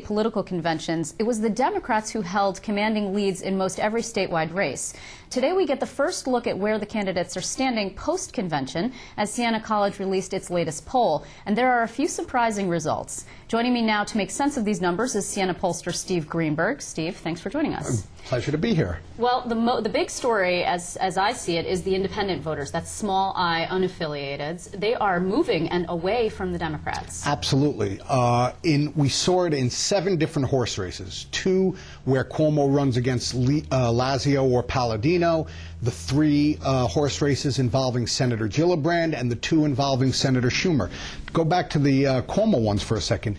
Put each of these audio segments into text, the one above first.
political conventions, it was the Democrats who held commanding leads in most every statewide race. Today we get the first look at where the candidates are standing post-convention as Siena College released its latest poll. And there are a few surprising results. Joining me now to make sense of these numbers is Siena pollster Steve Greenberg. Steve, thanks for joining us. Pleasure to be here. Well, the big story, as I see it, is the independent voters. That's small I unaffiliateds. They are moving and away from the Democrats. Absolutely. We saw it in 7 different horse races. 2 where Cuomo runs against Lazio or Palladino, the 3 horse races involving Senator Gillibrand, and the 2 involving Senator Schumer. Go back to the Cuomo ones for a second.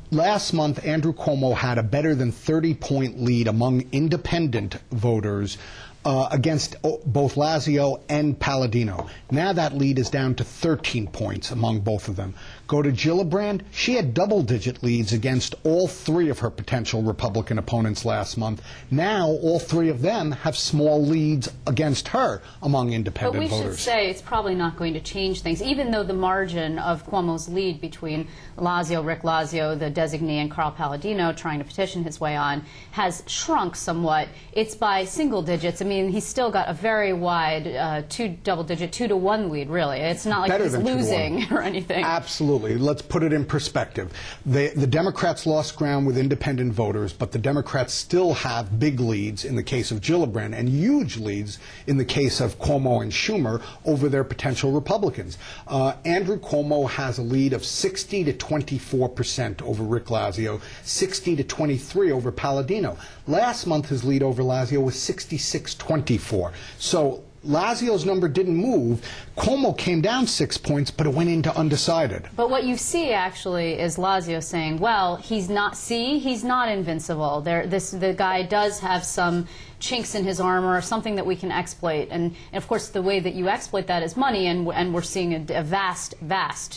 Last month, Andrew Cuomo had a better than 30-point lead among independent voters against both Lazio and Palladino. Now that lead is down to 13 points among both of them. Go to Gillibrand. She had double-digit leads against all 3 of her potential Republican opponents last month. Now all 3 of them have small leads against her among independent voters. But we should say it's probably not going to change things, even though the margin of Cuomo's lead between Rick Lazio, the designee, and Carl Palladino trying to petition his way on has shrunk somewhat. It's by single digits. I mean, he's still got a very wide 2-double-digit, 2-to-1 lead, really. It's not like he's losing or anything. Absolutely. Let's put it in perspective. The Democrats lost ground with independent voters, but the Democrats still have big leads in the case of Gillibrand and huge leads in the case of Cuomo and Schumer over their potential Republicans. Andrew Cuomo has a lead of 60 to 24% over Rick Lazio, 60 to 23 over Palladino. Last month his lead over Lazio was 66-24. So Lazio's number didn't move. Cuomo came down 6 points, but it went into undecided. But what you see, actually, is Lazio saying, well, he's not invincible. The guy does have some chinks in his armor, or something that we can exploit. And of course, the way that you exploit that is money, and we're seeing a vast,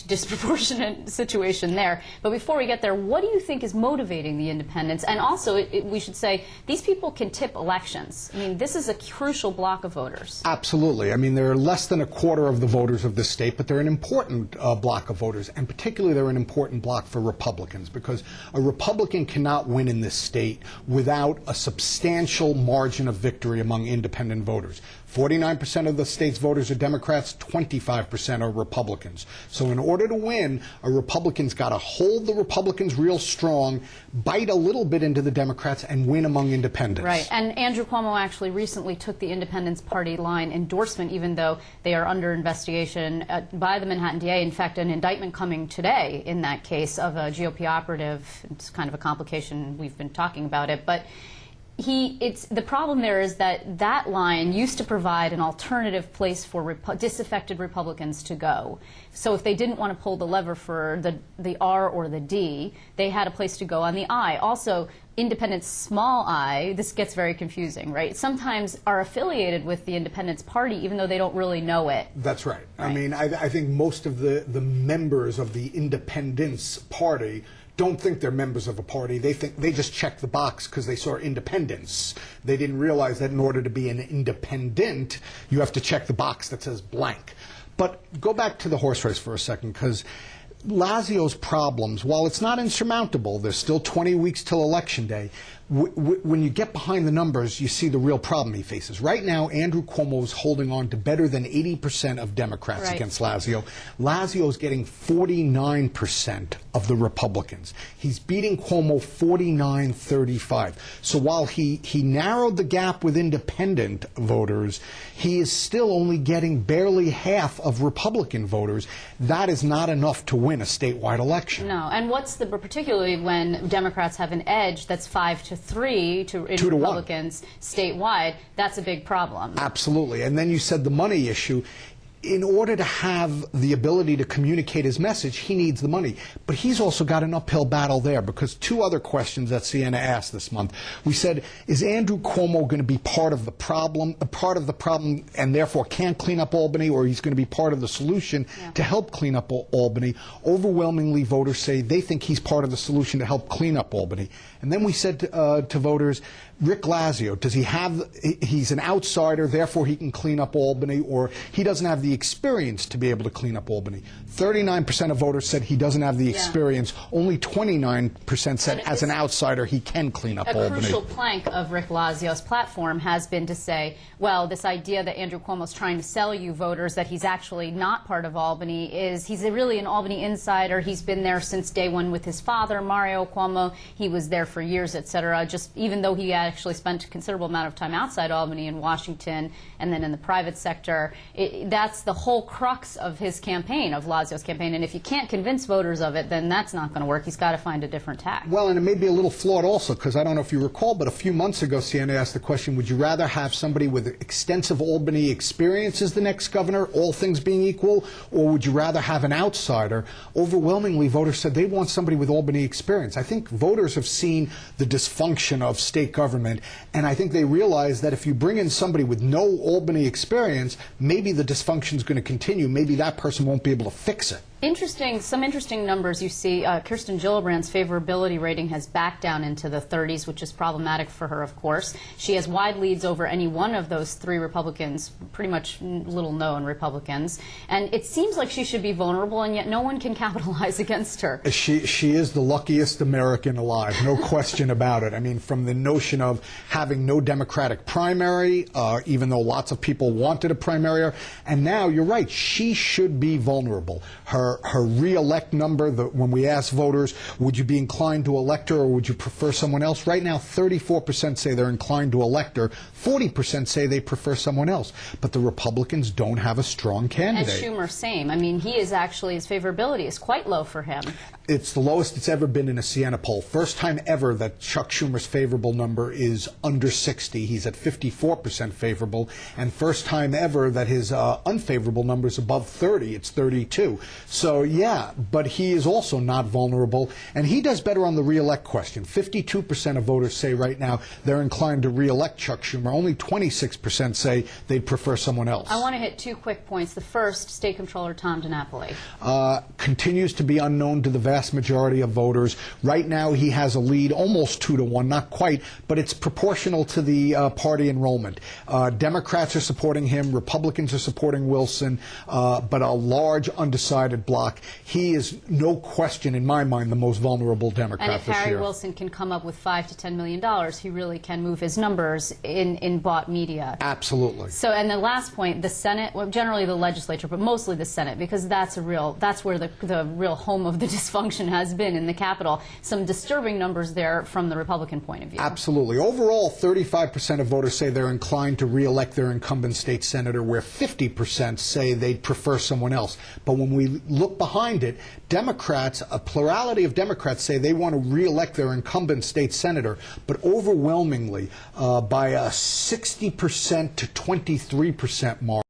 disproportionate situation there. But before we get there, what do you think is motivating the independents? And also, we should say, these people can tip elections. I mean, this is a crucial block of voters. Absolutely. I mean, they're less than a quarter of the voters of this state, but they're an important block of voters. And particularly, they're an important block for Republicans, because a Republican cannot win in this state without a substantial margin of victory among independent voters. 49% of the state's voters are Democrats, 25% are Republicans. So in order to win, a Republican's got to hold the Republicans real strong, bite a little bit into the Democrats, and win among independents. Right. And Andrew Cuomo actually recently took the Independence Party line endorsement, even though they are under investigation by the Manhattan DA. In fact, an indictment coming today in that case of a GOP operative. It's kind of a complication. We've been talking about it. But the problem there is that line used to provide an alternative place for disaffected Republicans to go. So if they didn't want to pull the lever for the R or the D, they had a place to go on the I. Also, independents small I, this gets very confusing, right? Sometimes are affiliated with the Independence Party even though they don't really know it. That's right. I mean, I think most of the members of the Independence Party don't think they're members of a party. They think they just check the box because they saw independence. They didn't realize that in order to be an independent, you have to check the box that says blank. But go back to the horse race for a second, because Lazio's problems, while it's not insurmountable, there's still 20 weeks till Election Day. When you get behind the numbers, you see the real problem he faces. Right now, Andrew Cuomo is holding on to better than 80% of Democrats against Lazio. Lazio is getting 49% of the Republicans. He's beating Cuomo 49-35. So while he narrowed the gap with independent voters, he is still only getting barely half of Republican voters. That is not enough to win a statewide election. No, and particularly when Democrats have an edge that's 5-3 to Republicans statewide, that's a big problem. Absolutely. And then you said the money issue. In order to have the ability to communicate his message, he needs the money. But he's also got an uphill battle there, because 2 other questions that Siena asked this month. We said, is Andrew Cuomo going to be part of the problem, and therefore can't clean up Albany, or he's going to be part of the solution to help clean up Albany? Overwhelmingly, voters say they think he's part of the solution to help clean up Albany. And then we said to voters, Rick Lazio, does he have, he's an outsider, therefore he can clean up Albany, or he doesn't have the experience to be able to clean up Albany? 39% of voters said he doesn't have the experience. Only 29% said as an outsider he can clean up Albany. A crucial plank of Rick Lazio's platform has been to say, well, this idea that Andrew Cuomo's trying to sell you voters that he's actually not part of Albany is he's really an Albany insider. He's been there since day one with his father, Mario Cuomo. He was there for years, etc. Just even though he actually spent a considerable amount of time outside Albany in Washington and then in the private sector, that's the whole crux of his campaign, of Lazio's campaign. And if you can't convince voters of it, then that's not going to work. He's got to find a different tack. Well, and it may be a little flawed also, because I don't know if you recall, but a few months ago, Siena asked the question, would you rather have somebody with extensive Albany experience as the next governor, all things being equal, or would you rather have an outsider? Overwhelmingly, voters said they want somebody with Albany experience. I think voters have seen the dysfunction of state government, and I think they realize that if you bring in somebody with no Albany experience, maybe the dysfunction is going to continue. Maybe that person won't be able to fix it. Some interesting numbers you see. Kirsten Gillibrand's favorability rating has backed down into the 30s, which is problematic for her, of course. She has wide leads over any one of those three Republicans, pretty much little-known Republicans. And it seems like she should be vulnerable, and yet no one can capitalize against her. She is the luckiest American alive, no question about it. I mean, from the notion of having no Democratic primary, even though lots of people wanted a primary, and now, you're right, she should be vulnerable. Her re-elect number, when we ask voters, would you be inclined to elect her or would you prefer someone else? Right now, 34% say they're inclined to elect her. 40% say they prefer someone else. But the Republicans don't have a strong candidate. And Schumer, same. I mean, he is actually, his favorability is quite low for him. It's the lowest it's ever been in a Siena poll. First time ever that Chuck Schumer's favorable number is under 60. He's at 54% favorable. And first time ever that his unfavorable number is above 30. It's 32. So, yeah, but he is also not vulnerable. And he does better on the re-elect question. 52% of voters say right now they're inclined to re-elect Chuck Schumer. Only 26% say they'd prefer someone else. I want to hit two quick points. The first, State Comptroller Tom DiNapoli. Continues to be unknown to the vast majority of voters. Right now he has a lead almost 2-to-1, not quite, but it's proportional to the party enrollment. Democrats are supporting him, Republicans are supporting Wilson, but a large undecided bloc. He is, no question in my mind, the most vulnerable Democrat this year. And if Harry Wilson can come up with $5 to $10 million, he really can move his numbers in bought media. Absolutely. So, and the last point, the Senate, well, generally the legislature, but mostly the Senate, because that's where the real home of the dysfunction has been, in the Capitol. Some disturbing numbers there from the Republican point of view. Absolutely. Overall, 35% of voters say they're inclined to re-elect their incumbent state senator, where 50% say they'd prefer someone else. But when we look behind it, Democrats, a plurality of Democrats say they want to re-elect their incumbent state senator, but overwhelmingly by a 60% to 23% mark.